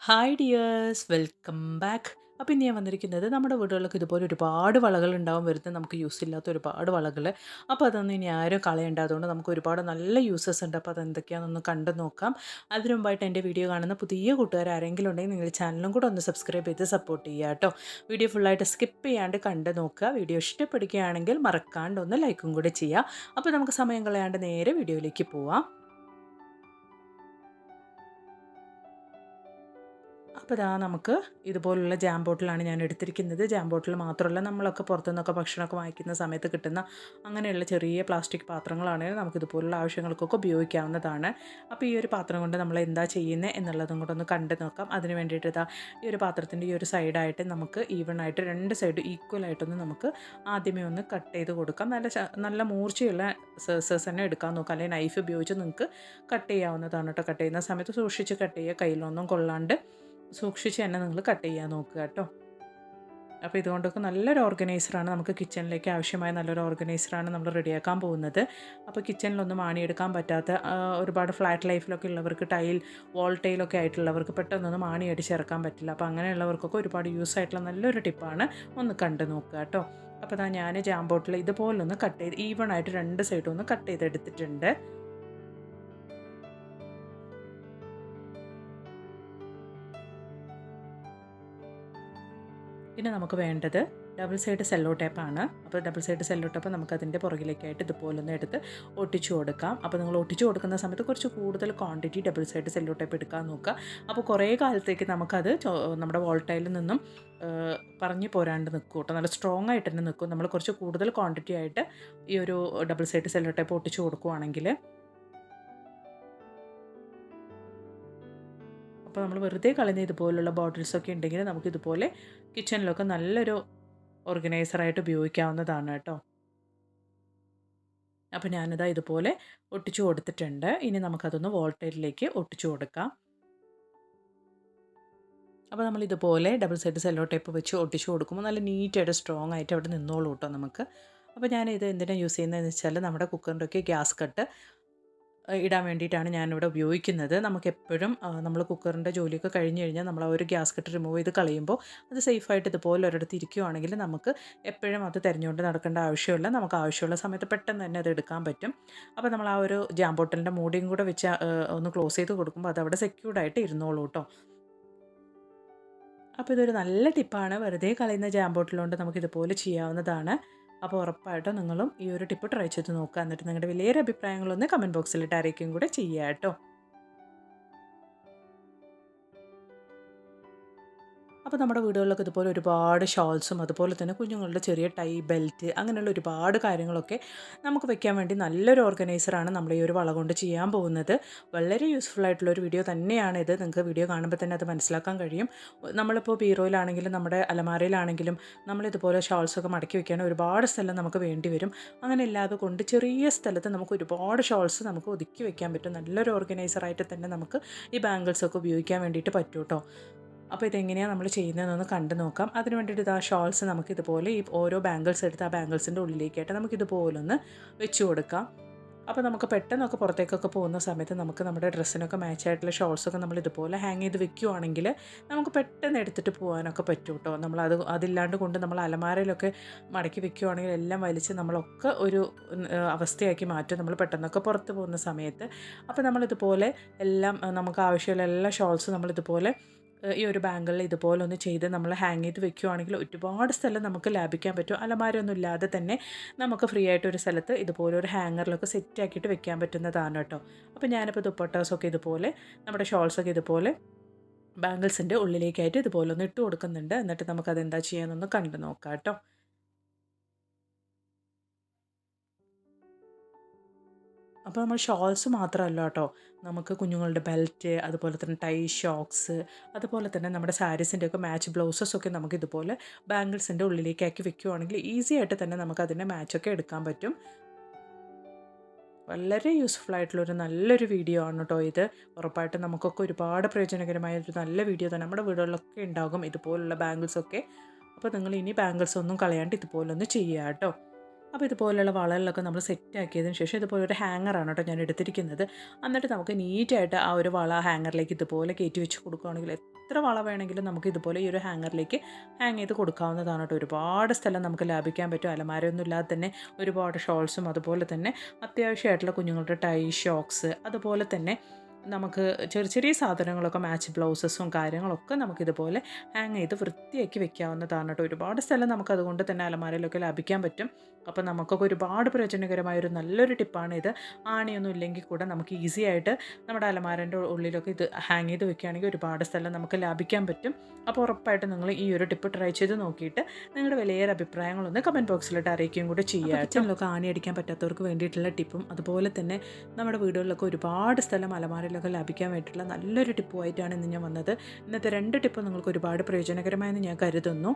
Hi dears, welcome back. അപ്പോൾ ഇന്ന് ഞാൻ വന്നിരിക്കുന്നത് നമ്മുടെ വീടുകളിലൊക്കെ ഇതുപോലെ ഒരുപാട് വളകളുണ്ടാവും, വരുന്നത് നമുക്ക് യൂസ് ഇല്ലാത്ത ഒരുപാട് വളകൾ. അപ്പോൾ അതൊന്നും ഇനി ആരും കളയണ്ട, അതുകൊണ്ട് നമുക്ക് ഒരുപാട് നല്ല യൂസസ് ഉണ്ട്. അപ്പോൾ അതെന്തൊക്കെയാണെന്നൊന്ന് കണ്ടു നോക്കാം. അതിനു മുമ്പായിട്ട് എൻ്റെ വീഡിയോ കാണുന്ന പുതിയ കൂട്ടുകാർ ആരെങ്കിലും ഉണ്ടെങ്കിൽ നിങ്ങൾ ചാനലും കൂടെ ഒന്ന് സബ്സ്ക്രൈബ് ചെയ്ത് സപ്പോർട്ട് ചെയ്യുക കേട്ടോ. വീഡിയോ ഫുള്ളായിട്ട് സ്കിപ്പ് ചെയ്യാണ്ട് കണ്ടു നോക്കുക. വീഡിയോ ഇഷ്ടപ്പെടുകയാണെങ്കിൽ മറക്കാണ്ട് ഒന്ന് ലൈക്കും കൂടെ ചെയ്യുക. അപ്പോൾ നമുക്ക് സമയം കളയാണ്ട് നേരെ വീഡിയോയിലേക്ക് പോവാം. അപ്പോൾ ഇതാ നമുക്ക് ഇതുപോലുള്ള ജാം ബോട്ടിലാണ് ഞാൻ എടുത്തിരിക്കുന്നത്. ജാം ബോട്ടിൽ മാത്രമല്ല, നമ്മളൊക്കെ പുറത്തുനിന്നൊക്കെ ഭക്ഷണമൊക്കെ വാങ്ങിക്കുന്ന സമയത്ത് കിട്ടുന്ന അങ്ങനെയുള്ള ചെറിയ പ്ലാസ്റ്റിക് പാത്രങ്ങളാണെങ്കിൽ നമുക്ക് ഇതുപോലുള്ള ആവശ്യങ്ങൾക്കൊക്കെ ഉപയോഗിക്കാവുന്നതാണ്. അപ്പോൾ ഈ ഒരു പാത്രം കൊണ്ട് നമ്മൾ എന്താ ചെയ്യുന്നത് എന്നുള്ളതും കൂടെ ഒന്ന് കണ്ടു നോക്കാം. അതിന് വേണ്ടിയിട്ട് ഇതാ ഈ ഒരു പാത്രത്തിൻ്റെ ഈ ഒരു സൈഡായിട്ട് നമുക്ക് ഈവണായിട്ട് രണ്ട് സൈഡ് ഈക്വലായിട്ടൊന്ന് നമുക്ക് ആദ്യമേ ഒന്ന് കട്ട് ചെയ്ത് കൊടുക്കാം. നല്ല മൂർച്ചയുള്ള സേഴ്സസ് തന്നെ എടുക്കാൻ നോക്കാം, അല്ലെങ്കിൽ നൈഫ് ഉപയോഗിച്ച് നിങ്ങൾക്ക് കട്ട് ചെയ്യാവുന്നതാണ് കേട്ടോ. കട്ട് ചെയ്യുന്ന സമയത്ത് സൂക്ഷിച്ച് കട്ട് ചെയ്യുക, കയ്യിലൊന്നും കൊള്ളാണ്ട് സൂക്ഷിച്ച് തന്നെ നിങ്ങൾ കട്ട് ചെയ്യാൻ നോക്കുക കേട്ടോ. അപ്പോൾ ഇതുകൊണ്ടൊക്കെ നല്ലൊരു ഓർഗനൈസറാണ്, നമുക്ക് കിച്ചണിലേക്ക് ആവശ്യമായ നല്ലൊരു ഓർഗനൈസറാണ് നമ്മൾ റെഡിയാക്കാൻ പോകുന്നത്. അപ്പോൾ കിച്ചണിലൊന്നും മാണിയെടുക്കാൻ പറ്റാത്ത ഒരുപാട് ഫ്ലാറ്റ് ലൈഫിലൊക്കെ ഉള്ളവർക്ക്, വാൾ ടൈലൊക്കെ ആയിട്ടുള്ളവർക്ക് പെട്ടെന്നൊന്നും മാണി അടിച്ചിറക്കാൻ പറ്റില്ല. അപ്പോൾ അങ്ങനെയുള്ളവർക്കൊക്കെ ഒരുപാട് യൂസ് ആയിട്ടുള്ള നല്ലൊരു ടിപ്പാണ്, ഒന്ന് കണ്ടു നോക്കുക കേട്ടോ. അപ്പോൾ അതാ ഞാൻ ജാം ബോട്ടിൽ ഇതുപോലൊന്ന് കട്ട് ചെയ്ത് ഈവണായിട്ട് രണ്ട് സൈഡും ഒന്ന് കട്ട് ചെയ്തെടുത്തിട്ടുണ്ട്. പിന്നെ നമുക്ക് വേണ്ടത് ഡബിൾ സൈഡ് സെല്ലോ ടേപ്പാണ്. അപ്പോൾ ഡബിൾ സൈഡ് സെല്ലോ ടേപ്പ് നമുക്കതിൻ്റെ പുറകിലേക്കായിട്ട് ഇതുപോലൊന്ന് എടുത്ത് ഒട്ടിച്ചു കൊടുക്കാം. അപ്പോൾ നിങ്ങൾ ഒട്ടിച്ചു കൊടുക്കുന്ന സമയത്ത് കുറച്ച് കൂടുതൽ quantity double side sello tape എടുക്കാൻ നോക്കുക. അപ്പോൾ കുറേ കാലത്തേക്ക് നമുക്കത് നമ്മുടെ വോൾട്ടൈലിൽ നിന്നും പറഞ്ഞു പോരാണ്ട് നിൽക്കും കേട്ടോ, നല്ല സ്ട്രോങ് ആയിട്ട് തന്നെ നിൽക്കും. നമ്മൾ കുറച്ച് കൂടുതൽ ക്വാണ്ടിറ്റി ആയിട്ട് ഈ ഒരു ഡബിൾ സൈഡ് സെല്ലോ ടേപ്പ് ഒട്ടിച്ചു കൊടുക്കുകയാണെങ്കിൽ. അപ്പോൾ നമ്മൾ വെറുതെ കളയുന്ന ഇതുപോലുള്ള ബോട്ടിൽസൊക്കെ ഉണ്ടെങ്കിൽ നമുക്കിതുപോലെ കിച്ചണിലൊക്കെ നല്ലൊരു ഓർഗനൈസറായിട്ട് ഉപയോഗിക്കാവുന്നതാണ് കേട്ടോ. അപ്പോൾ ഞാനിതാ ഇതുപോലെ ഒട്ടിച്ചു കൊടുത്തിട്ടുണ്ട്. ഇനി നമുക്കതൊന്ന് വോൾട്ടൈലിലേക്ക് ഒട്ടിച്ചു കൊടുക്കാം. അപ്പോൾ നമ്മൾ ഇതുപോലെ ഡബിൾ സൈഡ് സെല്ലോ ടേപ്പ് വെച്ച് ഒട്ടിച്ചു കൊടുക്കുമ്പോൾ നല്ല നീറ്റായിട്ട് സ്ട്രോങ് ആയിട്ട് അവിടെ നിന്നോളൂ കേട്ടോ നമുക്ക്. അപ്പോൾ ഞാനിത് എന്തിനാണ് യൂസ് ചെയ്യുന്നതെന്ന് വെച്ചാൽ, നമ്മുടെ കുക്കറിൻ്റെയൊക്കെ ഗ്യാസ് കട്ട് ഇടാൻ വേണ്ടിയിട്ടാണ് ഞാനിവിടെ ഉപയോഗിക്കുന്നത്. നമുക്കെപ്പോഴും നമ്മൾ കുക്കറിൻ്റെ ജോലിയൊക്കെ കഴിഞ്ഞ് കഴിഞ്ഞാൽ നമ്മൾ ആ ഒരു ഗ്യാസ് കട്ട് റിമൂവ് ചെയ്ത് കളയുമ്പോൾ അത് സേഫായിട്ട് ഇതുപോലെ ഒരിടത്ത് ഇരിക്കുകയാണെങ്കിൽ നമുക്ക് എപ്പോഴും അത് തിരഞ്ഞുകൊണ്ട് നടക്കേണ്ട ആവശ്യമില്ല. നമുക്ക് ആവശ്യമുള്ള സമയത്ത് പെട്ടെന്ന് തന്നെ അത് എടുക്കാൻ പറ്റും. അപ്പോൾ നമ്മൾ ആ ഒരു ജാം ബോട്ടിലിൻ്റെ മൂടിയും കൂടെ വെച്ച് ഒന്ന് ക്ലോസ് ചെയ്ത് കൊടുക്കുമ്പോൾ അതവിടെ സെക്യൂർഡായിട്ട് ഇരുന്നോളൂ കേട്ടോ. അപ്പോൾ ഇതൊരു നല്ല ടിപ്പാണ്. വെറുതെ കളയുന്ന ജാം ബോട്ടിലുകൊണ്ട് നമുക്കിതുപോലെ ചെയ്യാവുന്നതാണ്. അപ്പോൾ ഉറപ്പായിട്ടും നിങ്ങളും ഈ ഒരു ടിപ്പ് ട്രൈ ചെയ്ത് നോക്കുക. എന്നിട്ട് നിങ്ങളുടെ വലിയൊരു അഭിപ്രായങ്ങളൊന്ന് കമൻറ്റ് ബോക്സിലിട്ട് അറിയിക്കുകയും കൂടെ ചെയ്യുക കേട്ടോ. അപ്പോൾ നമ്മുടെ വീടുകളിലൊക്കെ ഇതുപോലെ ഒരുപാട് ഷോൾസും അതുപോലെ തന്നെ കുഞ്ഞുങ്ങളുടെ ചെറിയ ടൈ, ബെൽറ്റ്, അങ്ങനെയുള്ള ഒരുപാട് കാര്യങ്ങളൊക്കെ നമുക്ക് വെക്കാൻ വേണ്ടി നല്ലൊരു ഓർഗനൈസറാണ് നമ്മൾ ഈ ഒരു വള കൊണ്ട് ചെയ്യാൻ പോകുന്നത്. വളരെ യൂസ്ഫുൾ ആയിട്ടുള്ളൊരു വീഡിയോ തന്നെയാണിത്. നിങ്ങൾക്ക് വീഡിയോ കാണുമ്പോൾ തന്നെ അത് മനസ്സിലാക്കാൻ കഴിയും. നമ്മളിപ്പോൾ ബീറോയിലാണെങ്കിലും നമ്മുടെ അലമാരയിലാണെങ്കിലും നമ്മളിതുപോലെ ഷോൾസൊക്കെ മടക്കി വെക്കാൻ ഒരുപാട് സ്ഥലം നമുക്ക് വേണ്ടി വരും. അങ്ങനെ ഇല്ലാതെ കൊണ്ട് ചെറിയ സ്ഥലത്ത് നമുക്ക് ഒരുപാട് ഷോൾസ് നമുക്ക് ഒതുക്കി വെക്കാൻ പറ്റും. നല്ലൊരു ഓർഗനൈസറായിട്ട് തന്നെ നമുക്ക് ഈ ബാംഗിൾസൊക്കെ ഉപയോഗിക്കാൻ വേണ്ടിയിട്ട് പറ്റും കേട്ടോ. അപ്പോൾ ഇതെങ്ങനെയാണ് നമ്മൾ ചെയ്യുന്നതെന്നൊന്ന് കണ്ടു നോക്കാം. അതിന് വേണ്ടിയിട്ട് ഇതാ ഷോൾസ് നമുക്കിതുപോലെ ഈ ഓരോ ബാംഗിൾസ് എടുത്ത് ആ ബാംഗിൾസിൻ്റെ ഉള്ളിലേക്കായിട്ട് നമുക്കിതുപോലൊന്ന് വെച്ച് കൊടുക്കാം. അപ്പോൾ നമുക്ക് പെട്ടെന്നൊക്കെ പുറത്തേക്കൊക്കെ പോകുന്ന സമയത്ത് നമുക്ക് നമ്മുടെ ഡ്രസ്സിനൊക്കെ മാച്ചായിട്ടുള്ള ഷോൾസൊക്കെ നമ്മൾ ഇതുപോലെ ഹാങ് ചെയ്ത് വെക്കുകയാണെങ്കിൽ നമുക്ക് പെട്ടെന്ന് എടുത്തിട്ട് പോകാനൊക്കെ പറ്റും കേട്ടോ. അതില്ലാണ്ട് കൊണ്ട് നമ്മൾ അലമാരയിലൊക്കെ മടക്കി വെക്കുകയാണെങ്കിൽ എല്ലാം വലിച്ച് നമ്മളൊക്കെ ഒരു അവസ്ഥയാക്കി മാറ്റും നമ്മൾ പെട്ടെന്നൊക്കെ പുറത്ത് പോകുന്ന സമയത്ത്. അപ്പോൾ നമ്മളിതുപോലെ എല്ലാം നമുക്ക് ആവശ്യമുള്ള എല്ലാ ഷോൾസും നമ്മളിതുപോലെ ഈ ഒരു ബാംഗിളിൽ ഇതുപോലെ ഒന്ന് ചെയ്ത് നമ്മൾ ഹാങ് ചെയ്ത് വെക്കുകയാണെങ്കിൽ ഒരുപാട് സ്ഥലം നമുക്ക് ലാഭിക്കാൻ പറ്റും. അലമാരയൊന്നും ഇല്ലാതെ തന്നെ നമുക്ക് ഫ്രീ ആയിട്ട് ഒരു സ്ഥലത്ത് ഇതുപോലെ ഒരു ഹാങ്ങറിലൊക്കെ സെറ്റ് ആക്കിയിട്ട് വെക്കാൻ പറ്റുന്നതാണ് കേട്ടോ. അപ്പോൾ ഞാനിപ്പോൾ ദുപ്പട്ടാസൊക്കെ ഇതുപോലെ നമ്മുടെ ഷോൾസൊക്കെ ഇതുപോലെ ബാംഗിൾസിൻ്റെ ഉള്ളിലേക്കായിട്ട് ഇതുപോലെ ഒന്ന് ഇട്ട് കൊടുക്കുന്നുണ്ട്. എന്നിട്ട് നമുക്കത് എന്താ ചെയ്യാമെന്നൊന്ന് കണ്ടു നോക്കാം കേട്ടോ. അപ്പോൾ നമ്മൾ ഷോൾസ് മാത്രമല്ല കേട്ടോ, നമുക്ക് കുഞ്ഞുങ്ങളുടെ ബെൽറ്റ്, അതുപോലെ തന്നെ ടൈ, ഷോക്സ്, അതുപോലെ തന്നെ നമ്മുടെ സാരീസിൻ്റെയൊക്കെ മാച്ച് ബ്ലൗസസൊക്കെ നമുക്ക് ഇതുപോലെ ബാംഗിൾസിൻ്റെ ഉള്ളിലേക്കാക്കി വെക്കുകയാണെങ്കിൽ ഈസി ആയിട്ട് തന്നെ നമുക്കതിൻ്റെ മാച്ചൊക്കെ എടുക്കാൻ പറ്റും. വളരെ യൂസ്ഫുൾ ആയിട്ടുള്ളൊരു നല്ലൊരു വീഡിയോ ആണ് കേട്ടോ ഇത്. ഉറപ്പായിട്ടും നമുക്കൊക്കെ ഒരുപാട് പ്രയോജനകരമായ ഒരു നല്ല വീഡിയോ തന്നെ നമ്മുടെ വീടുകളിലൊക്കെ ഉണ്ടാകും ഇതുപോലുള്ള ബാംഗിൾസൊക്കെ. അപ്പോൾ നിങ്ങൾ ഇനി ബാംഗിൾസ് ഒന്നും കളയാണ്ട് ഇതുപോലൊന്ന് ചെയ്യുക കേട്ടോ. അപ്പോൾ ഇതുപോലെയുള്ള വളകളിലൊക്കെ നമ്മൾ സെറ്റ് ആക്കിയതിന് ശേഷം ഇതുപോലെ ഒരു ഹാങ്ങറാണ് കേട്ടോ ഞാൻ എടുത്തിരിക്കുന്നത്. എന്നിട്ട് നമുക്ക് നീറ്റായിട്ട് ആ ഒരു വള ഹാങ്ങറിലേക്ക് ഇതുപോലെ കയറ്റി വെച്ച് കൊടുക്കുകയാണെങ്കിൽ എത്ര വള വേണമെങ്കിലും നമുക്ക് ഇതുപോലെ ഈ ഒരു ഹാങ്ങറിലേക്ക് ഹാങ് ചെയ്ത് കൊടുക്കാവുന്നതാണ് കേട്ടോ. ഒരുപാട് സ്ഥലം നമുക്ക് ലാഭിക്കാൻ പറ്റും. അലമാരയൊന്നും ഇല്ലാതെ തന്നെ ഒരുപാട് ഷോൾസും അതുപോലെ തന്നെ അത്യാവശ്യമായിട്ടുള്ള കുഞ്ഞുങ്ങളുടെ ടൈ, ഷോക്സ്, അതുപോലെ തന്നെ നമുക്ക് ചെറിയ ചെറിയ സാധനങ്ങളൊക്കെ മാച്ച് ബ്ലൗസസും കാര്യങ്ങളൊക്കെ നമുക്കിതുപോലെ ഹാങ് ചെയ്ത് വൃത്തിയാക്കി വെക്കാവുന്നതാണ് കേട്ടോ. ഒരുപാട് സ്ഥലം നമുക്ക് അതുകൊണ്ട് തന്നെ അലമാരയിലൊക്കെ ലാഭിക്കാൻ പറ്റും. അപ്പോൾ നമുക്കൊക്കെ ഒരുപാട് പ്രയോജനകരമായൊരു നല്ലൊരു ടിപ്പാണ് ഇത്. ആണിയൊന്നും ഇല്ലെങ്കിൽ കൂടെ നമുക്ക് ഈസി ആയിട്ട് നമ്മുടെ അലമാരൻ്റെ ഉള്ളിലൊക്കെ ഇത് ഹാങ് ചെയ്ത് വെക്കുകയാണെങ്കിൽ ഒരുപാട് സ്ഥലം നമുക്ക് ലാഭിക്കാൻ പറ്റും. അപ്പോൾ ഉറപ്പായിട്ട് നിങ്ങൾ ഈ ഒരു ടിപ്പ് ട്രൈ ചെയ്ത് നോക്കിയിട്ട് നിങ്ങളുടെ വിലയേറെ അഭിപ്രായങ്ങളൊന്ന് കമൻറ്റ് ബോക്സിലിട്ട് അറിയിക്കുകയും കൂടെ ചെയ്യുക. കിച്ചണിലൊക്കെ ആണി അടിക്കാൻ പറ്റാത്തവർക്ക് വേണ്ടിയിട്ടുള്ള ടിപ്പും അതുപോലെ തന്നെ നമ്മുടെ വീടുകളിലൊക്കെ ഒരുപാട് സ്ഥലം അലമാരയിലൊക്കെ ലാഭിക്കാൻ വേണ്ടിയിട്ടുള്ള നല്ലൊരു ടിപ്പുമായിട്ടാണ് ഇന്ന് ഞാൻ വന്നത്. ഇന്നത്തെ 2 ടിപ്പ് നിങ്ങൾക്ക് ഒരുപാട് പ്രയോജനകരമായെന്ന് ഞാൻ കരുതുന്നു.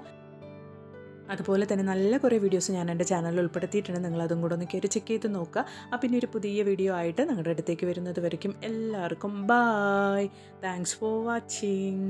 അതുപോലെ തന്നെ നല്ല കുറേ വീഡിയോസ് ഞാൻ എൻ്റെ ചാനലിൽ ഉൾപ്പെടുത്തിയിട്ടുണ്ട്. നിങ്ങളതും കൂടെ ഒന്ന് കയറി ചെക്ക് ചെയ്ത് നോക്കുക. അപ്പം ഇനി ഒരു പുതിയ വീഡിയോ ആയിട്ട് നിങ്ങളുടെ അടുത്തേക്ക് വരുന്നത് വരയ്ക്കും എല്ലാവർക്കും ബായ്. Thanks for watching.